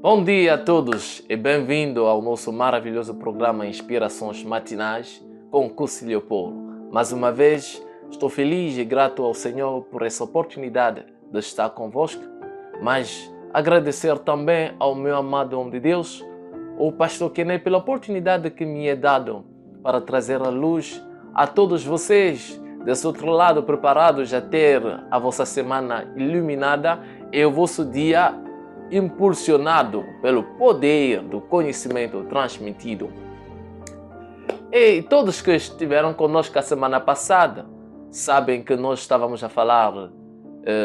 Bom dia a todos e bem-vindo ao nosso maravilhoso programa Inspirações Matinais com Cussi Leopoldo. Mais uma vez, estou feliz e grato ao Senhor por essa oportunidade de estar convosco, mas agradecer também ao meu amado homem de Deus, o pastor Kenny, pela oportunidade que me é dado para trazer a luz a todos vocês desse outro lado, preparados a ter a vossa semana iluminada e o vosso dia impulsionado pelo poder do conhecimento transmitido. E todos que estiveram conosco a semana passada sabem que nós estávamos a falar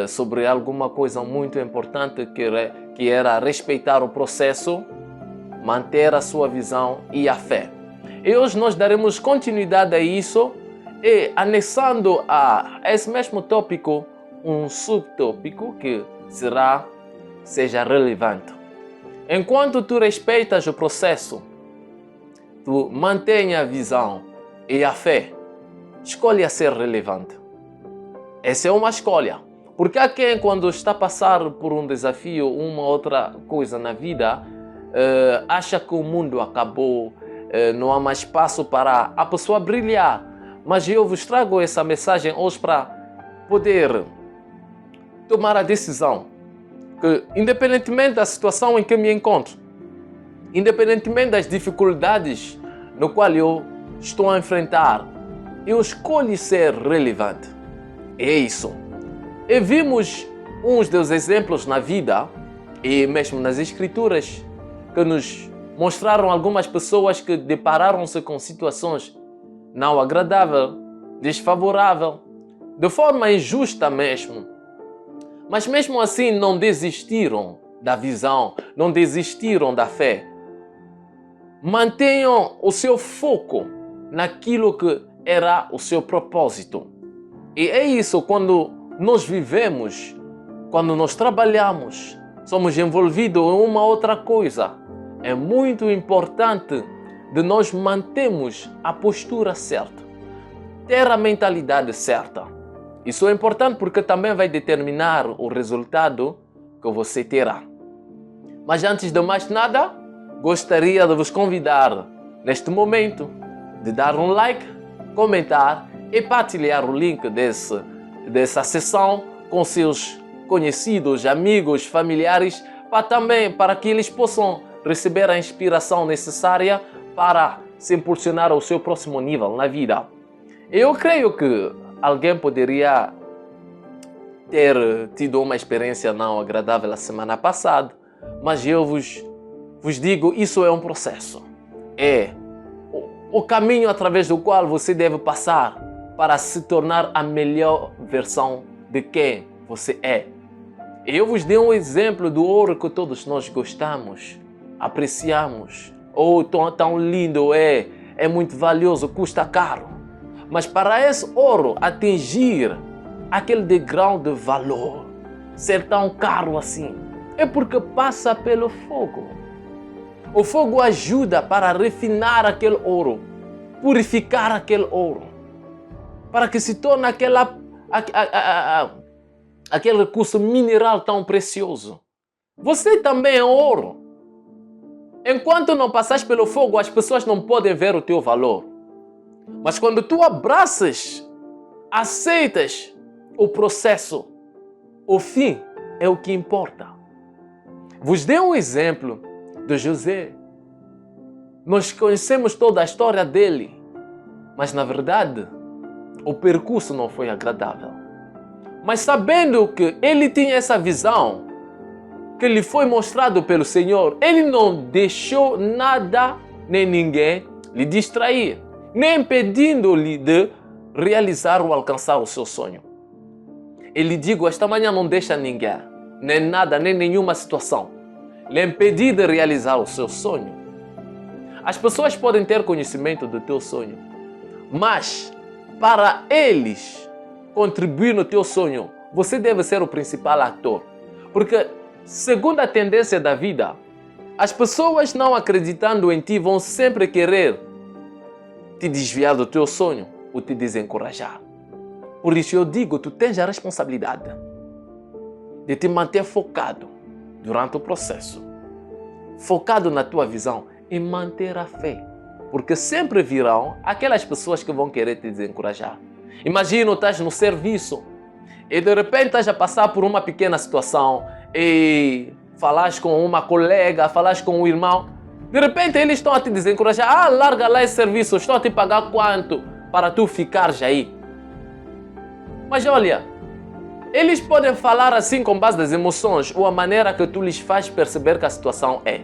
sobre alguma coisa muito importante que era respeitar o processo, manter a sua visão e a fé. E hoje nós daremos continuidade a isso e anexando a esse mesmo tópico um subtópico que seja relevante. Enquanto tu respeitas o processo, tu mantém a visão e a fé, escolha ser relevante. Essa é uma escolha. Porque há quem, quando está a passar por um desafio, uma outra coisa na vida, acha que o mundo acabou, não há mais espaço para a pessoa brilhar. Mas eu vos trago essa mensagem hoje para poder tomar a decisão que, independentemente da situação em que me encontro, independentemente das dificuldades no qual eu estou a enfrentar, eu escolho ser relevante. É isso. E vimos uns dos exemplos na vida e mesmo nas escrituras que nos mostraram algumas pessoas que depararam-se com situações não agradáveis, desfavoráveis, de forma injusta mesmo. Mas mesmo assim não desistiram da visão, não desistiram da fé. Mantenham o seu foco naquilo que era o seu propósito. E é isso, quando nós vivemos, quando nós trabalhamos, somos envolvidos em uma outra coisa. É muito importante de nós mantermos a postura certa, ter a mentalidade certa. Isso é importante porque também vai determinar o resultado que você terá. Mas antes de mais nada, gostaria de vos convidar, neste momento, de dar um like, comentar e partilhar o link dessa sessão com seus conhecidos, amigos, familiares, para que eles possam receber a inspiração necessária para se impulsionar ao seu próximo nível na vida. Eu creio que alguém poderia ter tido uma experiência não agradável a semana passada, mas eu vos digo, isso é um processo. É o caminho através do qual você deve passar para se tornar a melhor versão de quem você é. Eu vos dei um exemplo do ouro que todos nós gostamos, apreciamos. Tão lindo é muito valioso, custa caro. Mas para esse ouro atingir aquele degrau de valor, ser tão caro assim, é porque passa pelo fogo. O fogo ajuda para refinar aquele ouro, purificar aquele ouro, para que se torne aquele recurso mineral tão precioso. Você também é ouro. Enquanto não passares pelo fogo, as pessoas não podem ver o teu valor. Mas quando tu abraças, aceitas o processo, o fim é o que importa. Vos dei um exemplo de José. Nós conhecemos toda a história dele, mas na verdade o percurso não foi agradável. Mas sabendo que ele tinha essa visão, que lhe foi mostrado pelo Senhor, ele não deixou nada nem ninguém lhe distrair, nem impedindo-lhe de realizar ou alcançar o seu sonho. Ele digo, esta manhã não deixa ninguém, nem nada, nem nenhuma situação, lhe impedir de realizar o seu sonho. As pessoas podem ter conhecimento do teu sonho, mas para eles contribuir no teu sonho, você deve ser o principal ator. Porque, segundo a tendência da vida, as pessoas não acreditando em ti vão sempre querer te desviar do teu sonho ou te desencorajar. Por isso eu digo, tu tens a responsabilidade de te manter focado durante o processo. focado na tua visão e manter a fé. Porque sempre virão aquelas pessoas que vão querer te desencorajar. Imagina, estás no serviço e de repente estás a passar por uma pequena situação e falas com uma colega, falas com um irmão. De repente eles estão a te desencorajar. Larga lá esse serviço, estou a te pagar quanto para tu ficares aí. Mas olha, eles podem falar assim com base das emoções ou a maneira que tu lhes faz perceber que a situação é.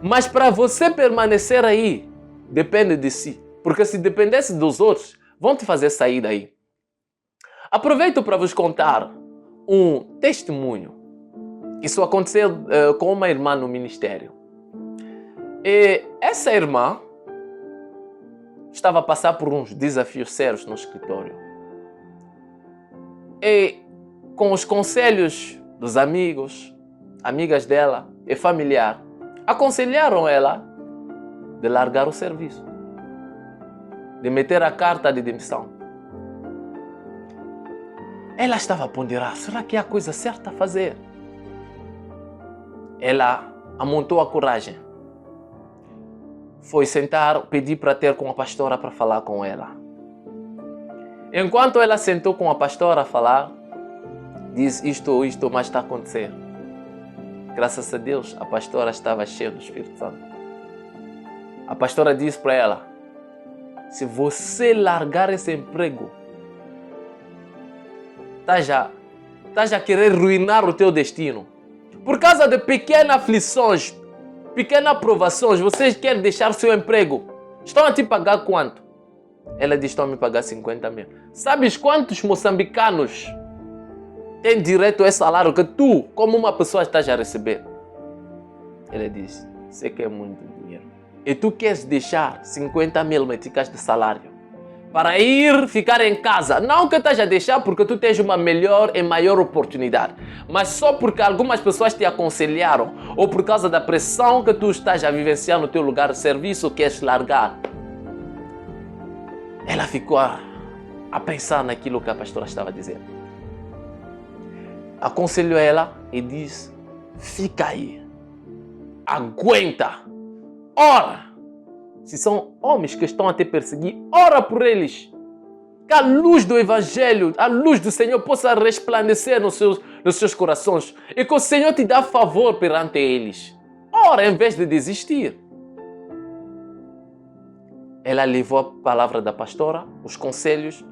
Mas para você permanecer aí, depende de si. Porque se dependesse dos outros, vão te fazer sair daí. Aproveito para vos contar um testemunho. Isso aconteceu com uma irmã no ministério. E essa irmã estava a passar por uns desafios sérios no escritório. E com os conselhos dos amigos, amigas dela e familiar, aconselharam ela de largar o serviço, de meter a carta de demissão. Ela estava a ponderar, será que é a coisa certa a fazer? Ela amontou a coragem. Foi sentar, pedir para ter com a pastora para falar com ela. Enquanto ela sentou com a pastora a falar, disse isto mais está a acontecer. Graças a Deus, a pastora estava cheia do Espírito Santo. A pastora disse para ela, se você largar esse emprego, estás a querer ruinar o teu destino. Por causa de pequenas aflições, pequenas provações, vocês querem deixar o seu emprego. Estão a te pagar quanto? Ela disse, estão a me pagar 50 mil. Sabes quantos moçambicanos têm direito a esse salário que tu, como uma pessoa, estás a receber? Ela disse, você quer muito dinheiro. E tu queres deixar 50 mil meticais de salário para ir ficar em casa. Não que estás a deixar porque tu tens uma melhor e maior oportunidade, mas só porque algumas pessoas te aconselharam ou por causa da pressão que tu estás a vivenciar no teu lugar de serviço, queres largar. Ela ficou a pensar naquilo que a pastora estava dizendo. Aconselhou ela e disse, fica aí, aguenta, ora. Se são homens que estão a te perseguir, ora por eles. Que a luz do Evangelho, a luz do Senhor possa resplandecer nos seus corações e que o Senhor te dê favor perante eles. Ora, em vez de desistir. Ela levou a palavra da pastora, os conselhos,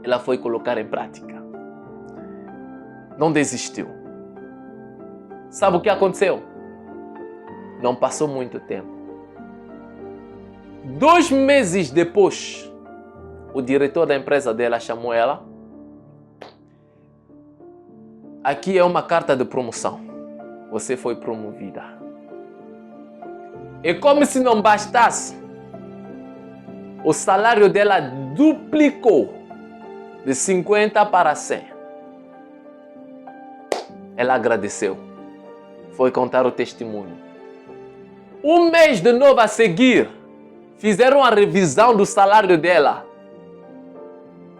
ela foi colocar em prática. Não desistiu. Sabe o que aconteceu? Não passou muito tempo. 2 meses depois, o diretor da empresa dela chamou ela. Aqui é uma carta de promoção. Você foi promovida. E como se não bastasse, o salário dela duplicou de 50 para 100. Ela agradeceu. Foi contar o testemunho. 1 mês de novo a seguir, fizeram a revisão do salário dela.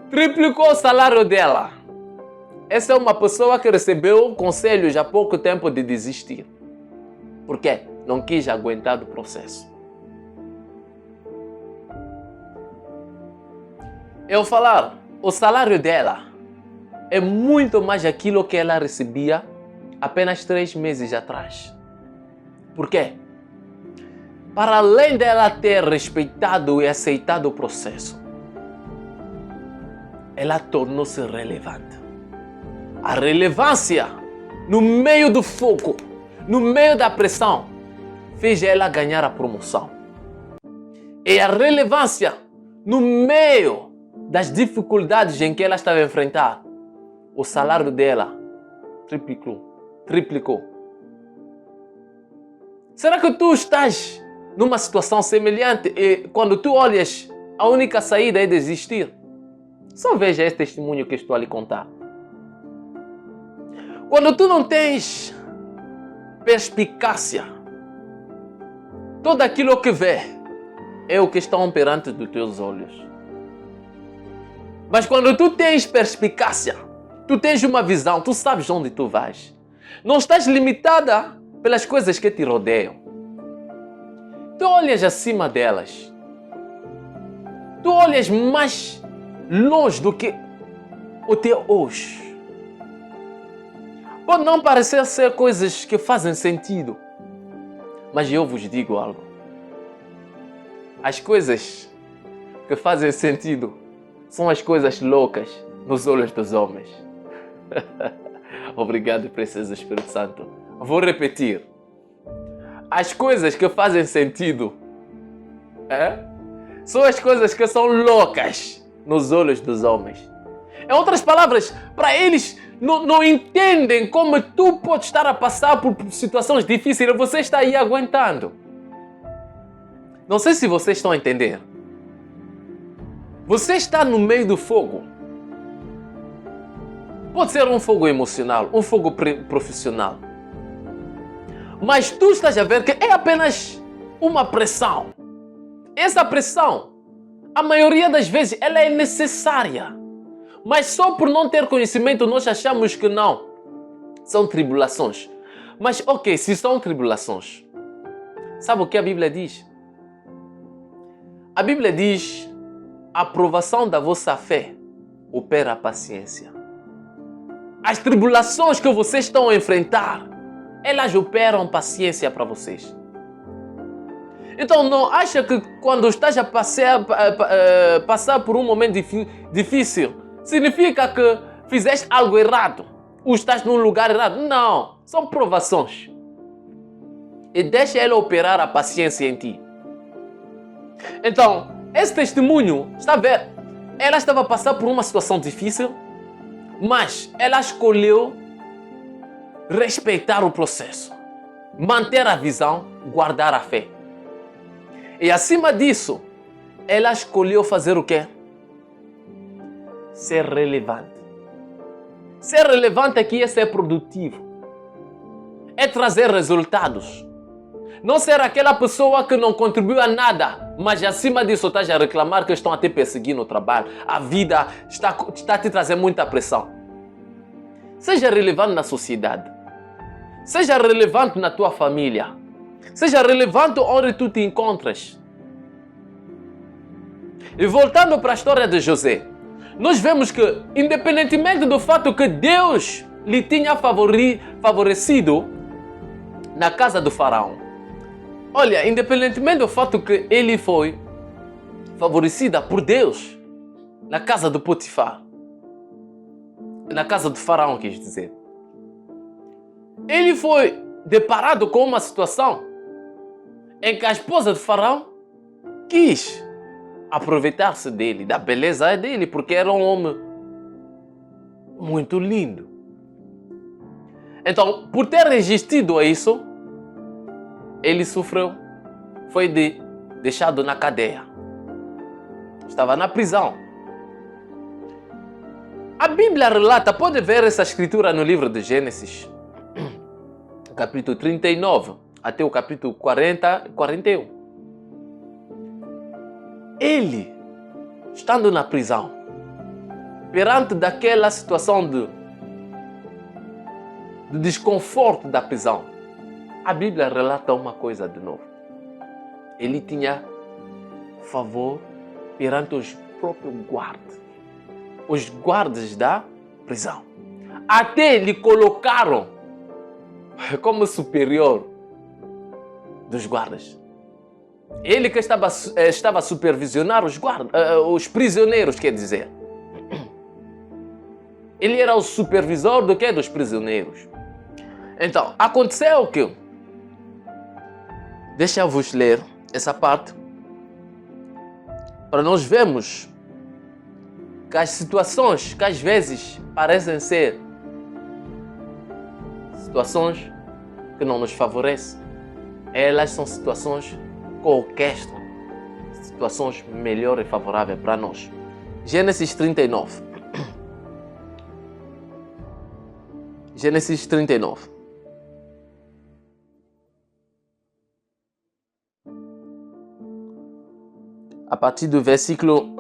Triplicou o salário dela. Essa é uma pessoa que recebeu conselhos há pouco tempo de desistir. Por quê? Não quis aguentar do processo. Eu falar, o salário dela é muito mais aquilo que ela recebia apenas 3 meses atrás. Por quê? Para além dela ter respeitado e aceitado o processo, ela tornou-se relevante. A relevância no meio do fogo, no meio da pressão, fez ela ganhar a promoção. E a relevância no meio das dificuldades em que ela estava a enfrentar, o salário dela triplicou. Será que tu estás numa situação semelhante e quando tu olhas, a única saída é desistir? Só veja esse testemunho que estou a lhe contar. Quando tu não tens perspicácia, tudo aquilo que vê é o que está perante dos teus olhos. Mas quando tu tens perspicácia, tu tens uma visão, tu sabes onde tu vais. Não estás limitada pelas coisas que te rodeiam. Tu olhas acima delas. Tu olhas mais longe do que o teu hoje. Pode não parecer ser coisas que fazem sentido, mas eu vos digo algo. As coisas que fazem sentido são as coisas loucas nos olhos dos homens. Obrigado, precioso Espírito Santo. Vou repetir. As coisas que fazem sentido são as coisas que são loucas nos olhos dos homens. Em outras palavras, para eles não entendem como tu podes estar a passar por situações difíceis e você está aí aguentando. Não sei se vocês estão a entender. Você está no meio do fogo. Pode ser um fogo emocional, um fogo profissional. Mas tu estás a ver que é apenas uma pressão. Essa pressão, a maioria das vezes, ela é necessária. Mas só por não ter conhecimento nós achamos que não. São tribulações. Mas ok, se são tribulações, sabe o que a Bíblia diz? A Bíblia diz: a aprovação da vossa fé opera a paciência. As tribulações que vocês estão a enfrentar, elas operam paciência para vocês. Então não acha que quando estás a passar por um momento difícil, significa que fizeste algo errado ou estás num lugar errado. Não, são provações. E deixa ela operar a paciência em ti. Então, esse testemunho, está a ver? Ela estava a passar por uma situação difícil, mas ela escolheu respeitar o processo, manter a visão, guardar a fé. E acima disso, ela escolheu fazer o quê? Ser relevante. Ser relevante aqui é ser produtivo. É trazer resultados. Não ser aquela pessoa que não contribuiu a nada, mas acima disso estás a reclamar que estão a te perseguir no trabalho. A vida está a te trazer muita pressão. Seja relevante na sociedade. Seja relevante na tua família. Seja relevante onde tu te encontras. E voltando para a história de José, nós vemos que, independentemente do fato que Deus lhe tinha favorecido na casa do faraó, olha, independentemente do fato que ele foi favorecido por Deus na casa do Potifar, na casa do faraó, quis dizer, ele foi deparado com uma situação em que a esposa do faraó quis aproveitar-se dele, da beleza dele, porque era um homem muito lindo. Então, por ter resistido a isso, ele sofreu, foi deixado na cadeia. Estava na prisão. A Bíblia relata, pode ver essa escritura no livro de Gênesis, capítulo 39, até o capítulo 41. Ele, estando na prisão, perante daquela situação de desconforto da prisão, a Bíblia relata uma coisa de novo. Ele tinha favor perante os próprios guardas. Os guardas da prisão. Até lhe colocaram como superior dos guardas. Ele que estava a supervisionar os prisioneiros, quer dizer. Ele era o supervisor do quê? Dos prisioneiros. Então, aconteceu que... Deixa eu vos ler essa parte para nós vermos que as situações que às vezes parecem ser situações que não nos favorecem, elas são situações que orquestram situações melhores e favoráveis para nós. Gênesis 39. Gênesis 39. A partir do versículo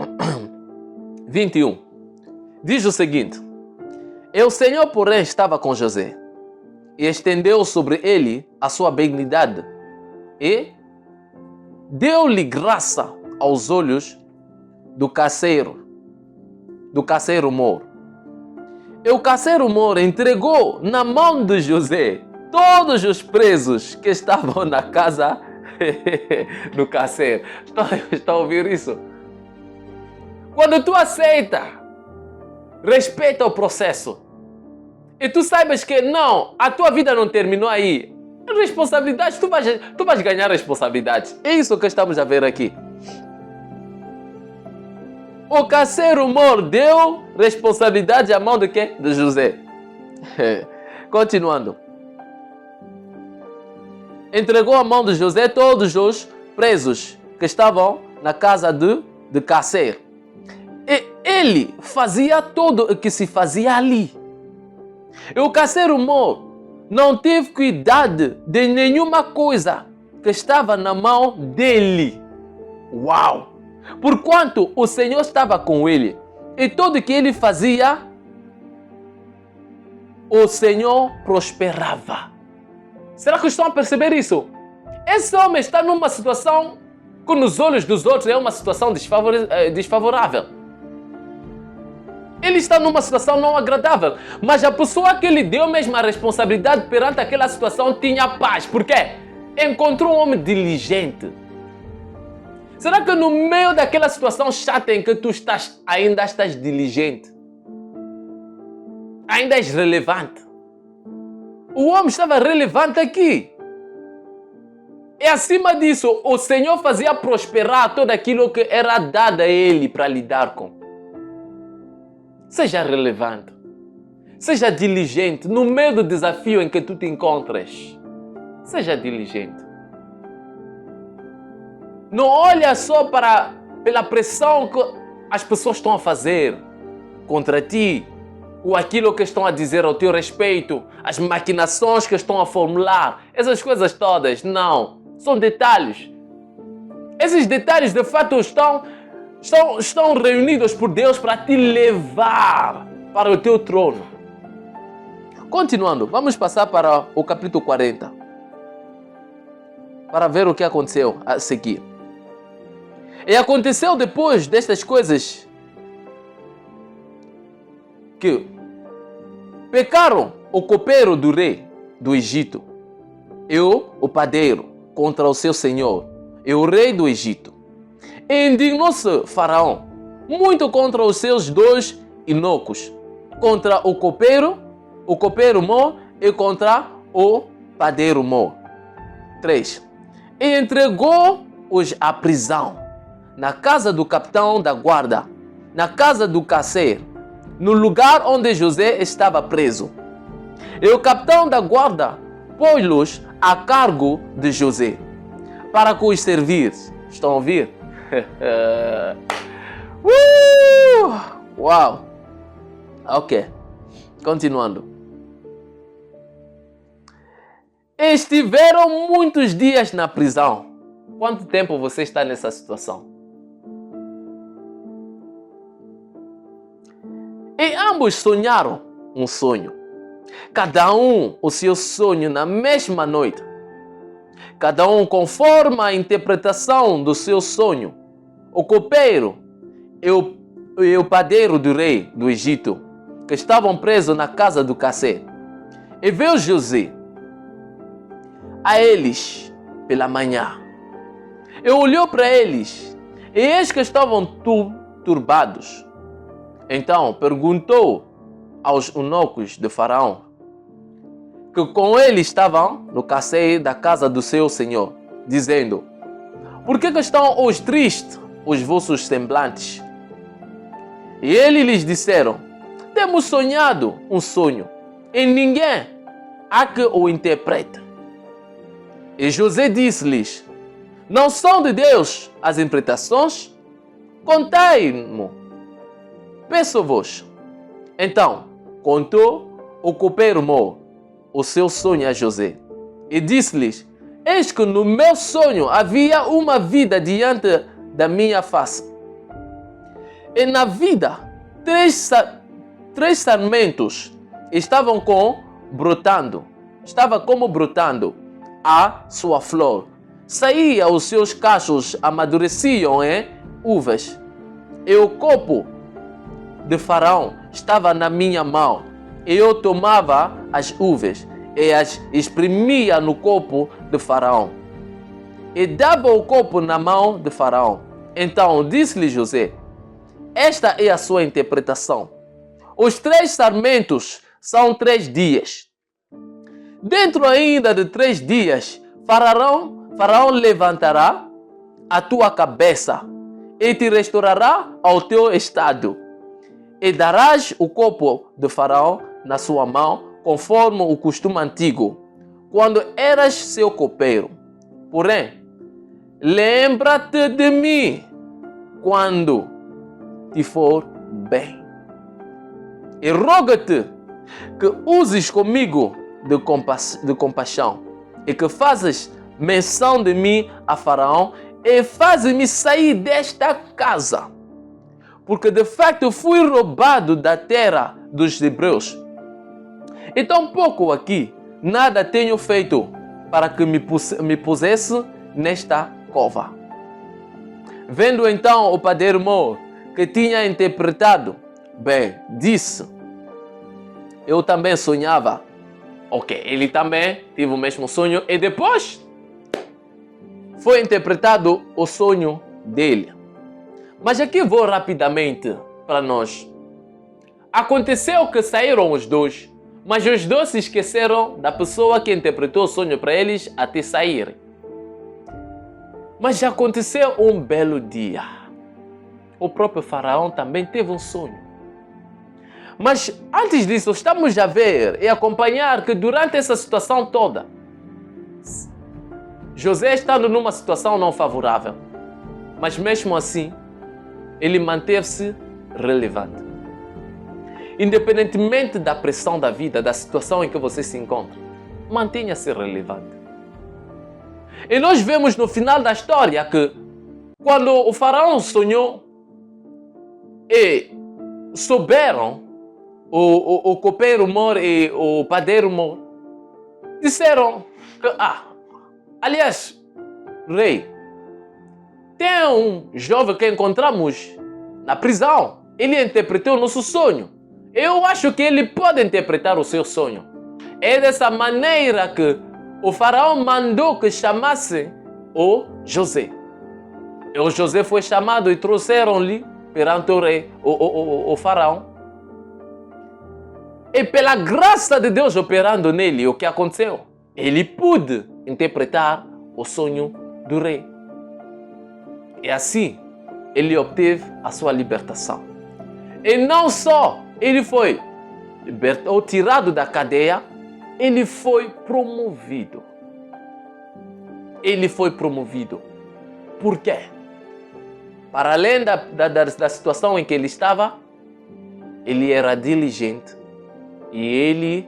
21, diz o seguinte: E o Senhor, porém, estava com José, e estendeu sobre ele a sua benignidade e deu-lhe graça aos olhos do carcereiro mor. E o carcereiro mor entregou na mão de José todos os presos que estavam na casa do carcereiro. Está a ouvir isso? Quando tu aceita, respeita o processo, e tu saibas que não, a tua vida não terminou aí. Responsabilidade, tu vais ganhar responsabilidades. É isso que estamos a ver aqui. O carcereiro mor deu responsabilidade à mão de quem? De José. Continuando. Entregou à mão de José todos os presos que estavam na casa de carcereiro. E ele fazia tudo o que se fazia ali. E o carcereiro mor não teve cuidado de nenhuma coisa que estava na mão dele. Uau! Porquanto o Senhor estava com ele, e tudo que ele fazia, o Senhor prosperava. Será que estão a perceber isso? Esse homem está numa situação que nos olhos dos outros é uma situação desfavorável. Ele está numa situação não agradável, mas a pessoa que lhe deu mesmo a responsabilidade perante aquela situação tinha paz. Por quê? Encontrou um homem diligente. Será que no meio daquela situação chata em que tu estás, ainda estás diligente? Ainda és relevante? O homem estava relevante aqui. E acima disso, o Senhor fazia prosperar tudo aquilo que era dado a ele para lidar com. Seja relevante. Seja diligente no meio do desafio em que tu te encontras. Seja diligente. Não olha só pela pressão que as pessoas estão a fazer contra ti, ou aquilo que estão a dizer ao teu respeito, as maquinações que estão a formular, essas coisas todas. Não, são detalhes. Esses detalhes de fato estão reunidos por Deus para te levar para o teu trono. Continuando, vamos passar para o capítulo 40, para ver o que aconteceu a seguir. E aconteceu depois destas coisas que pecaram o copeiro do rei do Egito e o padeiro contra o seu senhor e o rei do Egito. E indignou-se Faraó muito contra os seus dois eunucos, contra o copeiro mor e contra o padeiro mor. 3. E entregou-os à prisão, na casa do capitão da guarda, na casa do carcereiro, no lugar onde José estava preso. E o capitão da guarda pôs-los a cargo de José, para que os servir. Estão a ouvir? Uau! Ok. Continuando. Estiveram muitos dias na prisão. Quanto tempo você está nessa situação? E ambos sonharam um sonho. Cada um o seu sonho na mesma noite. Cada um conforme a interpretação do seu sonho. O copeiro e o padeiro do rei do Egito, que estavam presos na casa do carcereiro. E veio José a eles pela manhã. E olhou para eles, e eis que estavam turbados. Então perguntou aos eunucos de Faraó, que com ele estavam no carcereiro da casa do seu senhor, dizendo: por que estão hoje tristes os vossos semblantes? E eles lhes disseram: temos sonhado um sonho, e ninguém há que o interprete. E José disse-lhes: não são de Deus as interpretações? Contai-mo, peço-vos. Então contou o copeiro mor o seu sonho a José, e disse-lhes: eis que no meu sonho havia uma vida diante da minha face. E na vida, três sarmentos estavam brotando, estava como brotando a sua flor. Saía os seus cachos, amadureciam em uvas. E o copo de Faraó estava na minha mão. E eu tomava as uvas e as exprimia no copo de Faraó. E dava o copo na mão de Faraó. Então disse-lhe José: esta é a sua interpretação. Os 3 sarmentos são 3 dias. Dentro ainda de 3 dias, Faraó levantará a tua cabeça e te restaurará ao teu estado. E darás o copo de Faraó na sua mão, conforme o costume antigo, quando eras seu copeiro. Porém, lembra-te de mim quando te for bem. E roga-te que uses comigo de compaixão e que fazes menção de mim a Faraó e fazes-me sair desta casa. Porque de facto fui roubado da terra dos hebreus. E tampouco aqui nada tenho feito para que me pusesse nesta cova. Vendo então o padeiro Mor que tinha interpretado, bem, disse: eu também sonhava. Ok, ele também teve o mesmo sonho e depois foi interpretado o sonho dele. Mas aqui vou rapidamente para nós. Aconteceu que saíram os 2, mas os 2 se esqueceram da pessoa que interpretou o sonho para eles até saírem. Mas já aconteceu um belo dia. O próprio Faraó também teve um sonho. Mas antes disso, estamos a ver e acompanhar que durante essa situação toda, José estando numa situação não favorável, mas mesmo assim, ele manteve-se relevante. Independentemente da pressão da vida, da situação em que você se encontra, mantenha-se relevante. E nós vemos no final da história que quando o Faraó sonhou e souberam, o copeiro Mor e o padeiro Mor disseram que, aliás, rei, tem um jovem que encontramos na prisão. Ele interpretou o nosso sonho. Eu acho que ele pode interpretar o seu sonho. É dessa maneira que o Faraó mandou que chamasse o José. E o José foi chamado e trouxeram-lhe perante o rei, o Faraó. E pela graça de Deus operando nele, o que aconteceu? Ele pôde interpretar o sonho do rei. E assim, ele obteve a sua libertação. E não só ele foi libertado, tirado da cadeia, ele foi promovido. Ele foi promovido. Por quê? Para além da situação em que ele estava, ele era diligente e ele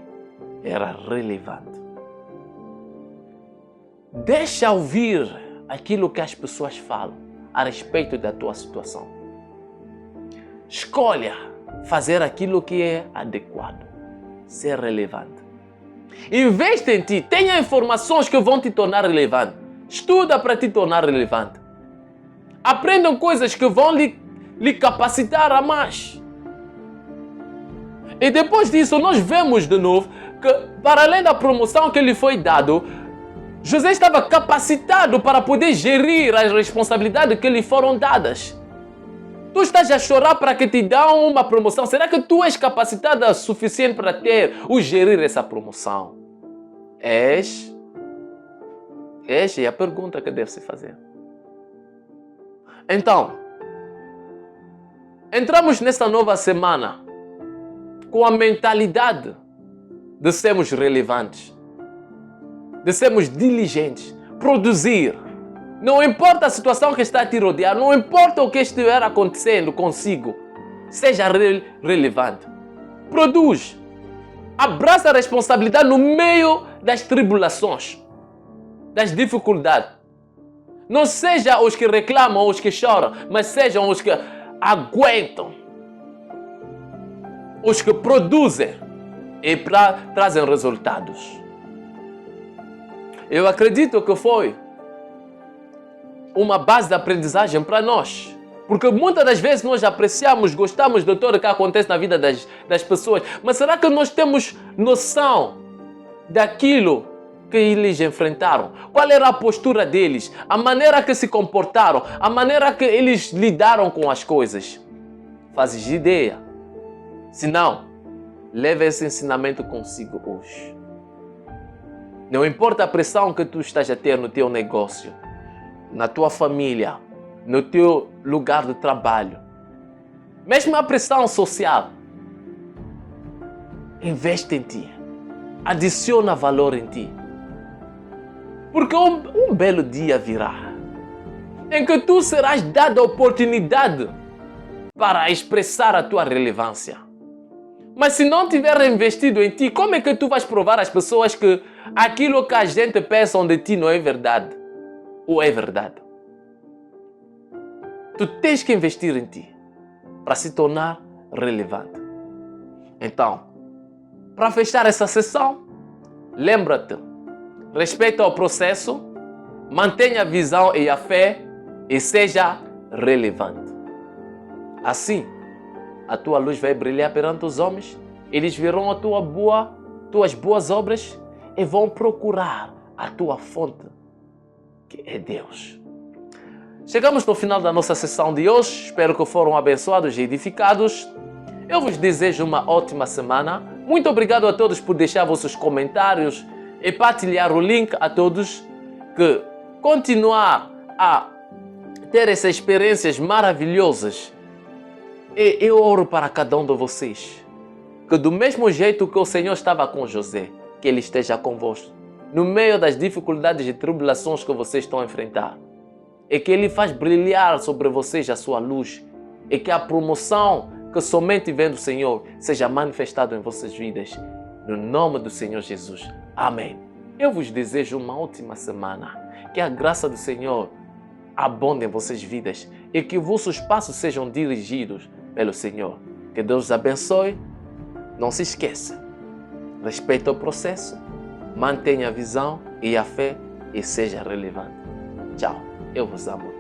era relevante. Deixa ouvir aquilo que as pessoas falam a respeito da tua situação. Escolha fazer aquilo que é adequado, ser relevante. Investe em ti, tenha informações que vão te tornar relevante. Estuda para te tornar relevante. Aprendam coisas que vão lhe capacitar a mais. E depois disso, nós vemos de novo que, para além da promoção que lhe foi dado, José estava capacitado para poder gerir as responsabilidades que lhe foram dadas. Tu estás a chorar para que te dão uma promoção. Será que tu és capacitada o suficiente para ter ou gerir essa promoção? És? É a pergunta que deve se fazer. Então, entramos nesta nova semana com a mentalidade de sermos relevantes, de sermos diligentes, produzir. Não importa a situação que está a te rodear, não importa o que estiver acontecendo consigo, seja relevante. Produz. Abraça a responsabilidade no meio das tribulações, das dificuldades. Não sejam os que reclamam ou os que choram, mas sejam os que aguentam, os que produzem e trazem resultados. Eu acredito que foi uma base de aprendizagem para nós. Porque muitas das vezes nós apreciamos, gostamos de tudo o que acontece na vida das pessoas. Mas será que nós temos noção daquilo que eles enfrentaram? Qual era a postura deles? A maneira que se comportaram? A maneira que eles lidaram com as coisas? Fazes ideia? Se não, leve esse ensinamento consigo hoje. Não importa a pressão que tu estás a ter no teu negócio, na tua família, no teu lugar de trabalho, mesmo a pressão social, investe em ti, adiciona valor em ti, porque um belo dia virá em que tu serás dado a oportunidade para expressar a tua relevância. Mas se não tiver investido em ti, como é que tu vais provar às pessoas que aquilo que a gente pensa de ti não é verdade? Ou é verdade? Tu tens que investir em ti para se tornar relevante. Então, para fechar essa sessão, lembra-te, respeita o processo, mantenha a visão e a fé e seja relevante. Assim, a tua luz vai brilhar perante os homens, eles verão tuas boas obras e vão procurar a tua fonte, que é Deus. Chegamos no final da nossa sessão de hoje. Espero que foram abençoados e edificados. Eu vos desejo uma ótima semana. Muito obrigado a todos por deixar vossos comentários e partilhar o link a todos que continuar a ter essas experiências maravilhosas. E eu oro para cada um de vocês, que do mesmo jeito que o Senhor estava com José, que Ele esteja convosco, no meio das dificuldades e tribulações que vocês estão a enfrentar. E que Ele faz brilhar sobre vocês a sua luz. E que a promoção que somente vem do Senhor seja manifestada em vossas vidas. No nome do Senhor Jesus. Amém. Eu vos desejo uma ótima semana. Que a graça do Senhor abonde em vossas vidas. E que vossos passos sejam dirigidos pelo Senhor. Que Deus os abençoe. Não se esqueça. Respeite o processo. Mantenha a visão e a fé. E seja relevante. Tchau. Eu vos amo.